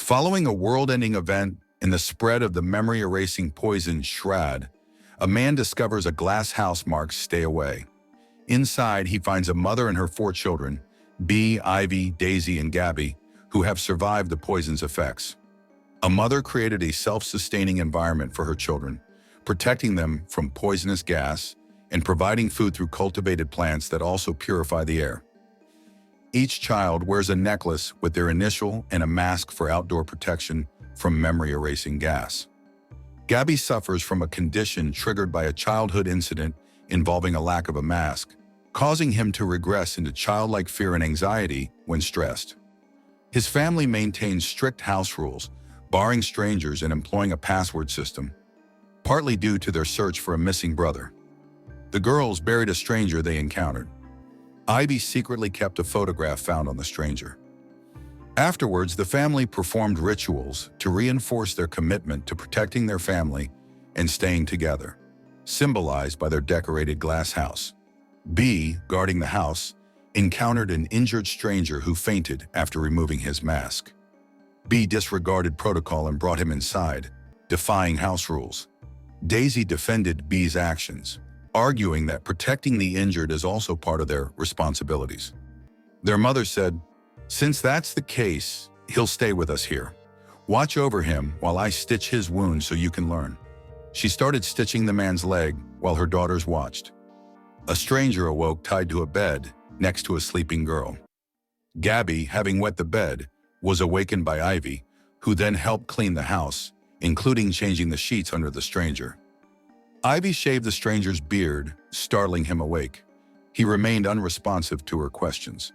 Following a world-ending event in the spread of the memory-erasing poison Shroud, a man discovers a glass house marked "Stay Away." Inside, he finds a mother and her 4 children, Bee, Ivy, Daisy, and Gabby, who have survived the poison's effects. A mother created a self-sustaining environment for her children, protecting them from poisonous gas and providing food through cultivated plants that also purify the air. Each child wears a necklace with their initial and a mask for outdoor protection from memory-erasing gas. Gabby suffers from a condition triggered by a childhood incident involving a lack of a mask, causing him to regress into childlike fear and anxiety when stressed. His family maintains strict house rules, barring strangers and employing a password system, partly due to their search for a missing brother. The girls buried a stranger they encountered. Ivy secretly kept a photograph found on the stranger. Afterwards, the family performed rituals to reinforce their commitment to protecting their family and staying together, symbolized by their decorated glass house. B, guarding the house, encountered an injured stranger who fainted after removing his mask. B disregarded protocol and brought him inside, defying house rules. Daisy defended B's actions, arguing that protecting the injured is also part of their responsibilities. Their mother said, "Since that's the case, he'll stay with us here. Watch over him while I stitch his wound so you can learn." She started stitching the man's leg while her daughters watched. A stranger awoke tied to a bed next to a sleeping girl. Gabby, having wet the bed, was awakened by Ivy, who then helped clean the house, including changing the sheets under the stranger. Ivy shaved the stranger's beard, startling him awake. He remained unresponsive to her questions.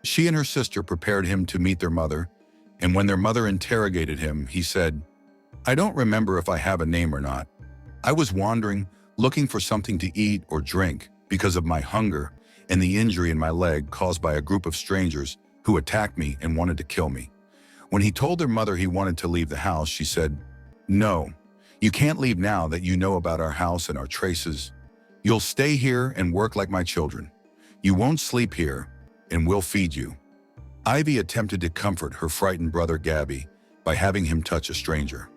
She and her sister prepared him to meet their mother, and when their mother interrogated him, he said, "I don't remember if I have a name or not. I was wandering, looking for something to eat or drink because of my hunger and the injury in my leg caused by a group of strangers who attacked me and wanted to kill me." When he told their mother he wanted to leave the house, she said, "No, you can't leave now that you know about our house and our traces. You'll stay here and work like my children. You won't sleep here, and we'll feed you." Ivy attempted to comfort her frightened brother Gabby by having him touch a stranger.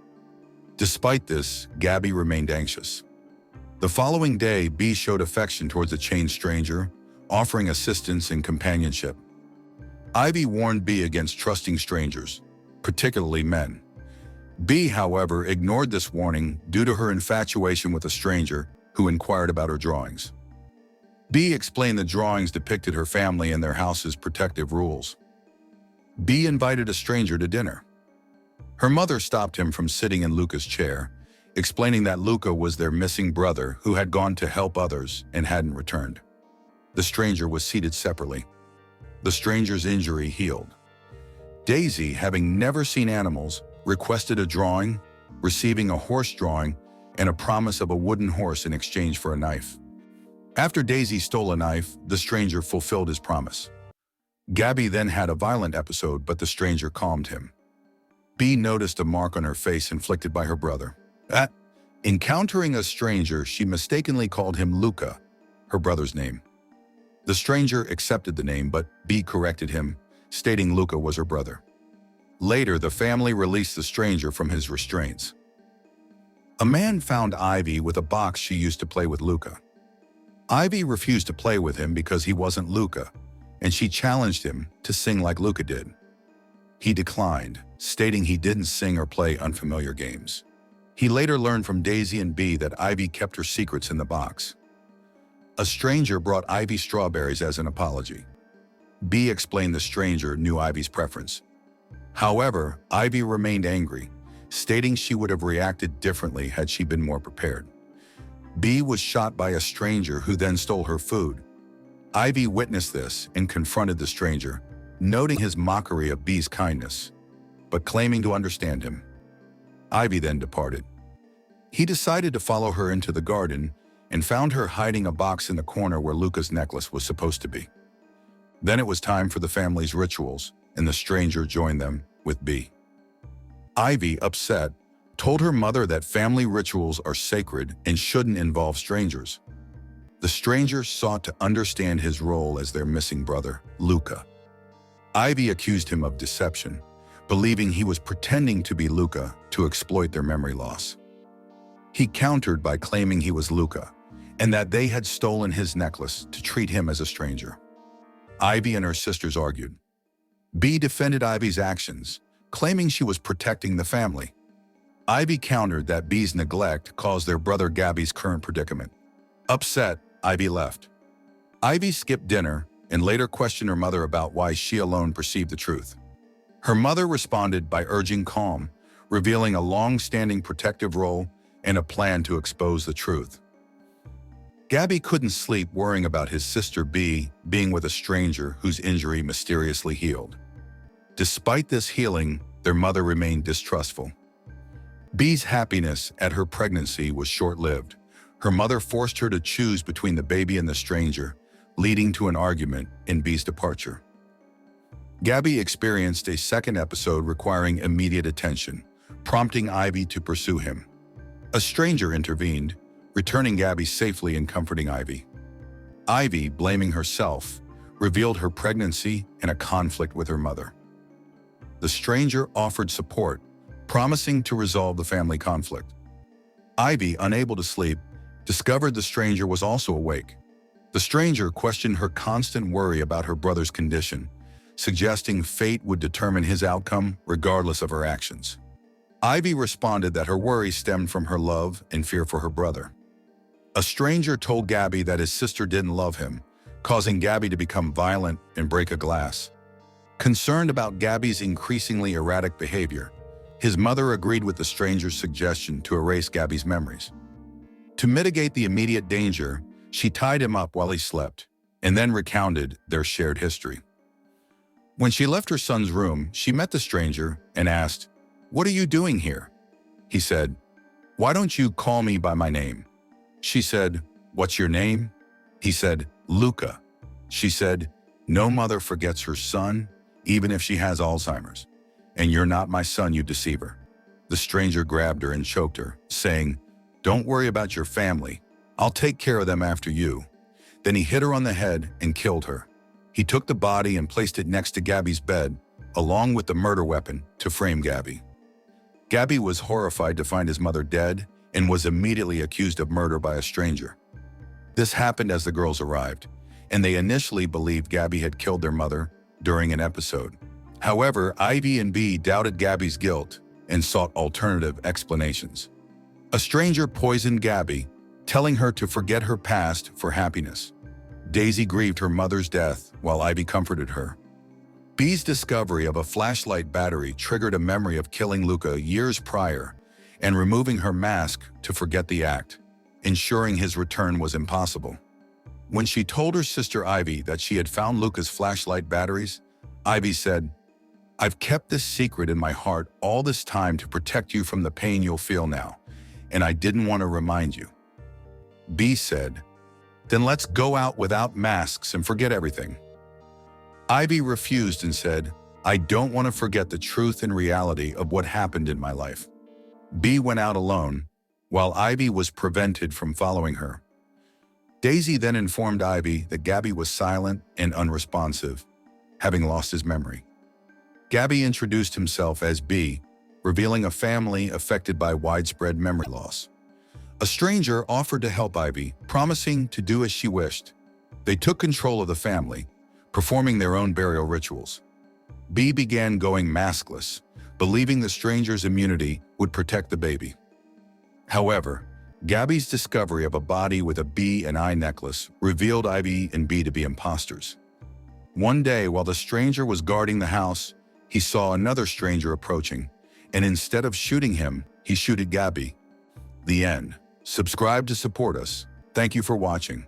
Despite this, Gabby remained anxious. The following day, B showed affection towards a chained stranger, offering assistance and companionship. Ivy warned B against trusting strangers, particularly men. B, however, ignored this warning due to her infatuation with a stranger who inquired about her drawings. B explained the drawings depicted her family and their house's protective rules. B invited a stranger to dinner. Her mother stopped him from sitting in Luca's chair, explaining that Luca was their missing brother who had gone to help others and hadn't returned. The stranger was seated separately. The stranger's injury healed. Daisy, having never seen animals, requested a drawing, receiving a horse drawing and a promise of a wooden horse in exchange for a knife. After Daisy stole a knife, the stranger fulfilled his promise. Gabby then had a violent episode, but the stranger calmed him. B noticed a mark on her face inflicted by her brother. At encountering a stranger, she mistakenly called him Luca, her brother's name. The stranger accepted the name, but B corrected him, stating Luca was her brother. Later, the family released the stranger from his restraints. A man found Ivy with a box she used to play with Luca. Ivy refused to play with him because he wasn't Luca, and she challenged him to sing like Luca did. He declined, stating he didn't sing or play unfamiliar games. He later learned from Daisy and B that Ivy kept her secrets in the box. A stranger brought Ivy strawberries as an apology. B explained the stranger knew Ivy's preference. However, Ivy remained angry, stating she would have reacted differently had she been more prepared. B was shot by a stranger who then stole her food. Ivy witnessed this and confronted the stranger, noting his mockery of B's kindness, but claiming to understand him. Ivy then departed. He decided to follow her into the garden and found her hiding a box in the corner where Luca's necklace was supposed to be. Then it was time for the family's rituals, and the stranger joined them with B. Ivy, upset, told her mother that family rituals are sacred and shouldn't involve strangers. The stranger sought to understand his role as their missing brother, Luca. Ivy accused him of deception, believing he was pretending to be Luca to exploit their memory loss. He countered by claiming he was Luca and that they had stolen his necklace to treat him as a stranger. Ivy and her sisters argued. Bea defended Ivy's actions, claiming she was protecting the family. Ivy countered that Bea's neglect caused their brother Gabby's current predicament. Upset, Ivy left. Ivy skipped dinner and later questioned her mother about why she alone perceived the truth. Her mother responded by urging calm, revealing a long-standing protective role and a plan to expose the truth. Gabby couldn't sleep worrying about his sister Bea being with a stranger whose injury mysteriously healed. Despite this healing, their mother remained distrustful. Bea's happiness at her pregnancy was short-lived. Her mother forced her to choose between the baby and the stranger, leading to an argument and Bea's departure. Gabby experienced a second episode requiring immediate attention, prompting Ivy to pursue him. A stranger intervened, returning Gabby safely and comforting Ivy. Ivy, blaming herself, revealed her pregnancy and a conflict with her mother. The stranger offered support, promising to resolve the family conflict. Ivy, unable to sleep, discovered the stranger was also awake. The stranger questioned her constant worry about her brother's condition, suggesting fate would determine his outcome regardless of her actions. Ivy responded that her worry stemmed from her love and fear for her brother. A stranger told Gabby that his sister didn't love him, causing Gabby to become violent and break a glass. Concerned about Gabby's increasingly erratic behavior, his mother agreed with the stranger's suggestion to erase Gabby's memories. To mitigate the immediate danger, she tied him up while he slept, and then recounted their shared history. When she left her son's room, she met the stranger and asked, "What are you doing here?" He said, "Why don't you call me by my name?" She said, "What's your name?" He said, "Luca." She said, "No mother forgets her son, even if she has Alzheimer's. And you're not my son, you deceiver." The stranger grabbed her and choked her, saying, "Don't worry about your family. I'll take care of them after you." Then he hit her on the head and killed her. He took the body and placed it next to Gabby's bed, along with the murder weapon, to frame Gabby. Gabby was horrified to find his mother dead and was immediately accused of murder by a stranger. This happened as the girls arrived, and they initially believed Gabby had killed their mother during an episode. However, Ivy and Bea doubted Gabby's guilt and sought alternative explanations. A stranger poisoned Gabby, telling her to forget her past for happiness. Daisy grieved her mother's death while Ivy comforted her. Bea's discovery of a flashlight battery triggered a memory of killing Luca years prior and removing her mask to forget the act, ensuring his return was impossible. When she told her sister Ivy that she had found Luca's flashlight batteries, Ivy said, "I've kept this secret in my heart all this time to protect you from the pain you'll feel now, and I didn't want to remind you." Bea said, "Then let's go out without masks and forget everything." Ivy refused and said, "I don't want to forget the truth and reality of what happened in my life." Bea went out alone, while Ivy was prevented from following her. Daisy then informed Ivy that Gabby was silent and unresponsive, having lost his memory. Gabby introduced himself as Bea, revealing a family affected by widespread memory loss. A stranger offered to help Ivy, promising to do as she wished. They took control of the family, performing their own burial rituals. Bea began going maskless, believing the stranger's immunity would protect the baby. However, Gabby's discovery of a body with a B and I necklace revealed Ivy and Bea to be imposters. One day, while the stranger was guarding the house, he saw another stranger approaching, and instead of shooting him, he shot Gabby. The end. Subscribe to support us. Thank you for watching.